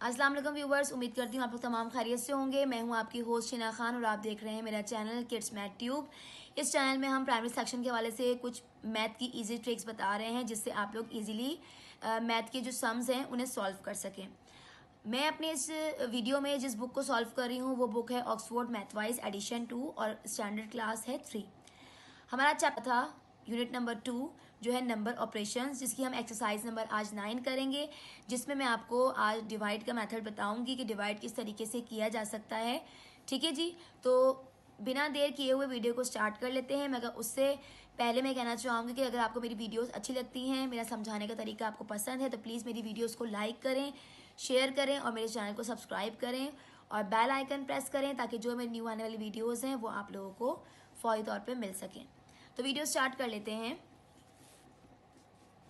अस्सलाम वालेकुम व्यूवर्स, उम्मीद करती हूँ आप लोग तमाम खैरियत से होंगे। मैं हूँ आपकी होस्ट शिना खान और आप देख रहे हैं मेरा चैनल किड्स मैथ ट्यूब। इस चैनल में हम प्राइमरी सेक्शन के हवाले से कुछ मैथ की इजी ट्रिक्स बता रहे हैं जिससे आप लोग इजीली मैथ के जो सम्स हैं उन्हें सॉल्व कर सकें। मैं अपने इस वीडियो में जिस बुक को सॉल्व कर रही हूँ वो बुक है ऑक्सफोर्ड मैथवाइज एडिशन 2 और स्टैंडर्ड क्लास है 3। हमारा चैप्टर था यूनिट नंबर 2 जो है नंबर ऑपरेशंस, जिसकी हम एक्सरसाइज नंबर आज 9 करेंगे, जिसमें मैं आपको आज डिवाइड का मेथड बताऊंगी कि डिवाइड किस तरीके से किया जा सकता है। ठीक है जी, तो बिना देर किए हुए वीडियो को स्टार्ट कर लेते हैं। मगर उससे पहले मैं कहना चाहूँगी कि अगर आपको मेरी वीडियोस अच्छी लगती हैं, मेरा समझाने का तरीका आपको पसंद है, तो प्लीज़ मेरी वीडियोस को लाइक करें, शेयर करें और मेरे चैनल को सब्सक्राइब करें और बेल आइकन प्रेस करें ताकि जो मेरी न्यू आने वाली वीडियोज़ हैं वो आप लोगों को फौरी तौर पर मिल सकें। तो वीडियो स्टार्ट कर लेते हैं।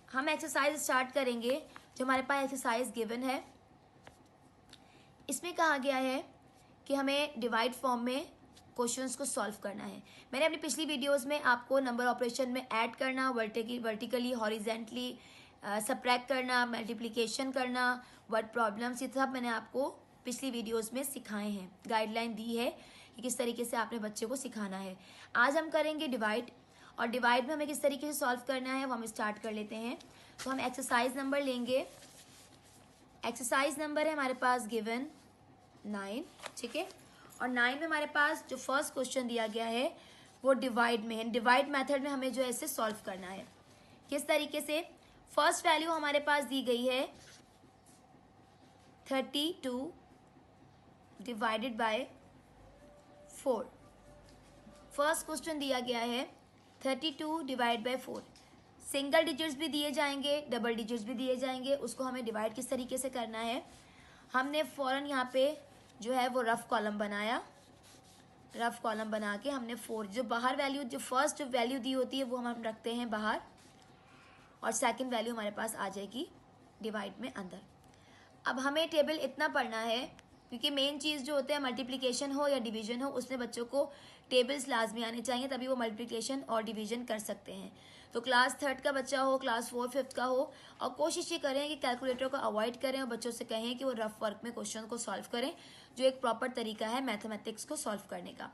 हम एक्सरसाइज स्टार्ट करेंगे। जो हमारे पास एक्सरसाइज गिवन है, इसमें कहा गया है कि हमें डिवाइड फॉर्म में क्वेश्चंस को सॉल्व करना है। मैंने अपनी पिछली वीडियोस में आपको नंबर ऑपरेशन में ऐड करना, वर्टिकली, हॉरिजेंटली सबट्रैक्ट करना, मल्टीप्लिकेशन करना, वर्ड प्रॉब्लम्स, ये सब मैंने आपको पिछली वीडियोस में सिखाए हैं, गाइडलाइन दी है कि किस तरीके से आपने बच्चे को सिखाना है। आज हम करेंगे डिवाइड, और डिवाइड में हमें किस तरीके से सॉल्व करना है वो हम स्टार्ट कर लेते हैं। तो हम एक्सरसाइज नंबर लेंगे। एक्सरसाइज नंबर है हमारे पास गिवन 9, ठीक है। और 9 में हमारे पास जो फर्स्ट क्वेश्चन दिया गया है वो डिवाइड में है। डिवाइड मेथड में हमें जो है इसे सॉल्व करना है। किस तरीके से? फर्स्ट वैल्यू हमारे पास दी गई है 32 डिवाइडेड बाय 4। फर्स्ट क्वेश्चन दिया गया है 32 डिवाइड बाय 4। सिंगल डिजिट्स भी दिए जाएंगे, डबल डिजिट्स भी दिए जाएंगे। उसको हमें डिवाइड किस तरीके से करना है, हमने फ़ौरन यहाँ पे जो है वो रफ कॉलम बनाया। रफ कॉलम बना के हमने 4 जो बाहर वैल्यू, जो फर्स्ट जो वैल्यू दी होती है वो हम रखते हैं बाहर, और सेकंड वैल्यू हमारे पास आ जाएगी डिवाइड में अंदर। अब हमें टेबल इतना पढ़ना है क्योंकि मेन चीज़ जो होता है मल्टीप्लिकेशन हो या डिवीजन हो, उसमें बच्चों को टेबल्स लाजमी आने चाहिए, तभी वो मल्टीप्लिकेशन और डिवीजन कर सकते हैं। तो क्लास 3 का बच्चा हो, क्लास 4, 5 का हो, और कोशिश ये करें कि कैलकुलेटर को अवॉइड करें और बच्चों से कहें कि वो रफ वर्क में क्वेश्चन को सॉल्व करें, जो एक प्रॉपर तरीका है मैथमेटिक्स को सॉल्व करने का।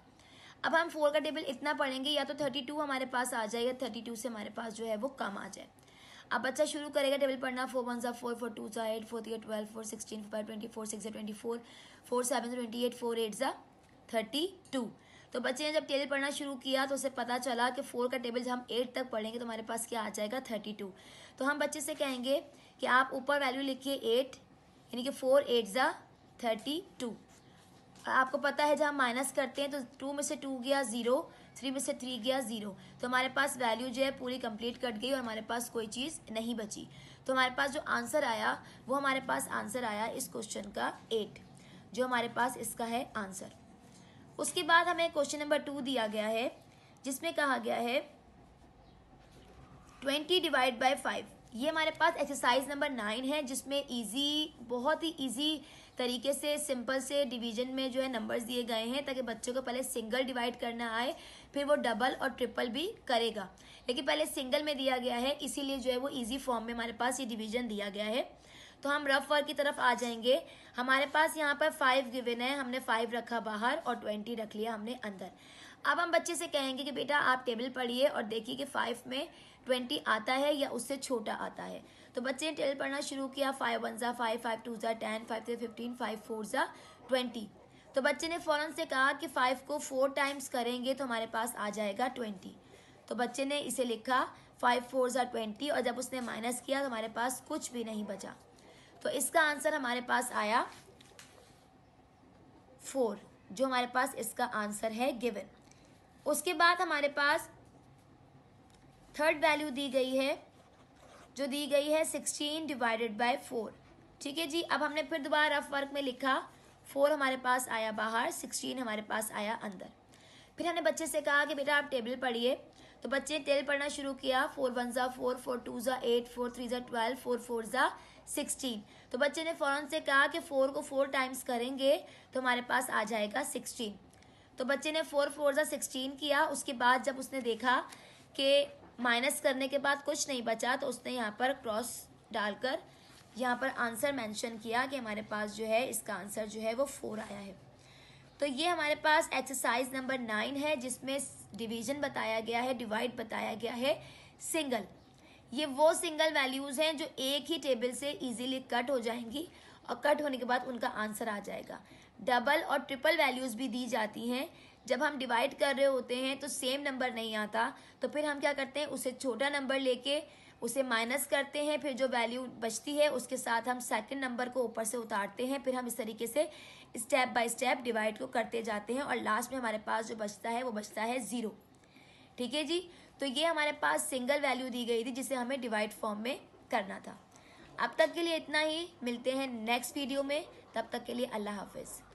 अब हम 4 का टेबल इतना पढ़ेंगे, या तो 32 हमारे पास आ जाए या 32 से हमारे पास जो है वो कम आ जाए। अब बच्चा शुरू करेगा टेबल पढ़ना। 4 1 4, 4 2 8, 4 3 12, 4 16 5 24, 6 24, 4 7 28, 4 8 32। तो बच्चे ने जब टेबल पढ़ना शुरू किया तो उसे पता चला कि 4 का टेबल जब हम 8 तक पढ़ेंगे तो हमारे पास क्या आ जाएगा 32। तो हम बच्चे से कहेंगे कि आप ऊपर वैल्यू लिखिए 8, यानी कि 4 8 32। आपको पता है जब हम माइनस करते हैं तो 2 में से 2 गया 0, 3 में से 3 गया 0, तो हमारे पास वैल्यू जो है पूरी कंप्लीट कट गई और हमारे पास कोई चीज़ नहीं बची। तो हमारे पास जो आंसर आया वो हमारे पास आंसर आया इस क्वेश्चन का 8, जो हमारे पास इसका है आंसर। उसके बाद हमें क्वेश्चन नंबर 2 दिया गया है जिसमें कहा गया है 20 डिवाइड बाय 5। ये हमारे पास एक्सरसाइज नंबर 9 है, जिसमें इजी, बहुत ही इजी तरीके से सिंपल से डिवीजन में जो है नंबर्स दिए गए हैं ताकि बच्चों को पहले सिंगल डिवाइड करना आए, फिर वो डबल और ट्रिपल भी करेगा। लेकिन पहले सिंगल में दिया गया है, इसीलिए जो है वो इजी फॉर्म में हमारे पास ये डिवीजन दिया गया है। तो हम रफ वर्क की तरफ आ जाएंगे। हमारे पास यहाँ पर 5 गिवन है, हमने 5 रखा बाहर और 20 रख लिया हमने अंदर। अब हम बच्चे से कहेंगे कि बेटा आप टेबल पढ़िए और देखिए कि 5 में 20 आता है या उससे छोटा आता है। तो बच्चे ने टेबल पढ़ना शुरू किया। 5 1 5, 5 2 10, 5 3 15, 5 4 20। तो बच्चे ने फ़ौरन से कहा कि 5 को 4 टाइम्स करेंगे तो हमारे पास आ जाएगा 20। तो बच्चे ने इसे लिखा 5 4 20, और जब उसने माइनस किया तो हमारे पास कुछ भी नहीं बचा। तो इसका आंसर हमारे पास आया 4, जो हमारे पास इसका आंसर है गिवन। उसके बाद हमारे पास थर्ड वैल्यू दी गई है, जो दी गई है 16 डिवाइडेड बाय 4। ठीक है जी। अब हमने फिर दोबारा रफ वर्क में लिखा, 4 हमारे पास आया बाहर, 16 हमारे पास आया अंदर। फिर हमने बच्चे से कहा कि बेटा आप टेबल पढ़िए। तो बच्चे ने टेबल पढ़ना शुरू किया। 4 1 4, 4 2 8, 4 3 12, 4 4 16। तो बच्चे ने फ़ौरन से कहा कि 4 को 4 टाइम्स करेंगे तो हमारे पास आ जाएगा 16। तो बच्चे ने 4 4 16 किया। उसके बाद जब उसने देखा कि माइनस करने के बाद कुछ नहीं बचा तो उसने यहाँ पर क्रॉस डालकर यहाँ पर आंसर मेंशन किया कि हमारे पास जो है इसका आंसर जो है वो 4 आया है। तो ये हमारे पास एक्सरसाइज नंबर 9 है जिसमें डिवीजन बताया गया है, डिवाइड बताया गया है सिंगल। ये वो सिंगल वैल्यूज़ हैं जो एक ही टेबल से इजीली कट हो जाएंगी और कट होने के बाद उनका आंसर आ जाएगा। डबल और ट्रिपल वैल्यूज़ भी दी जाती हैं। जब हम डिवाइड कर रहे होते हैं तो सेम नंबर नहीं आता, तो फिर हम क्या करते हैं, उसे छोटा नंबर लेके उसे माइनस करते हैं, फिर जो वैल्यू बचती है उसके साथ हम सेकंड नंबर को ऊपर से उतारते हैं, फिर हम इस तरीके से स्टेप बाय स्टेप डिवाइड को करते जाते हैं और लास्ट में हमारे पास जो बचता है वो बचता है 0। ठीक है जी, तो ये हमारे पास सिंगल वैल्यू दी गई थी जिसे हमें डिवाइड फॉर्म में करना था। अब तक के लिए इतना ही, मिलते हैं नेक्स्ट वीडियो में, तब तक के लिए अल्लाह हाफिज़।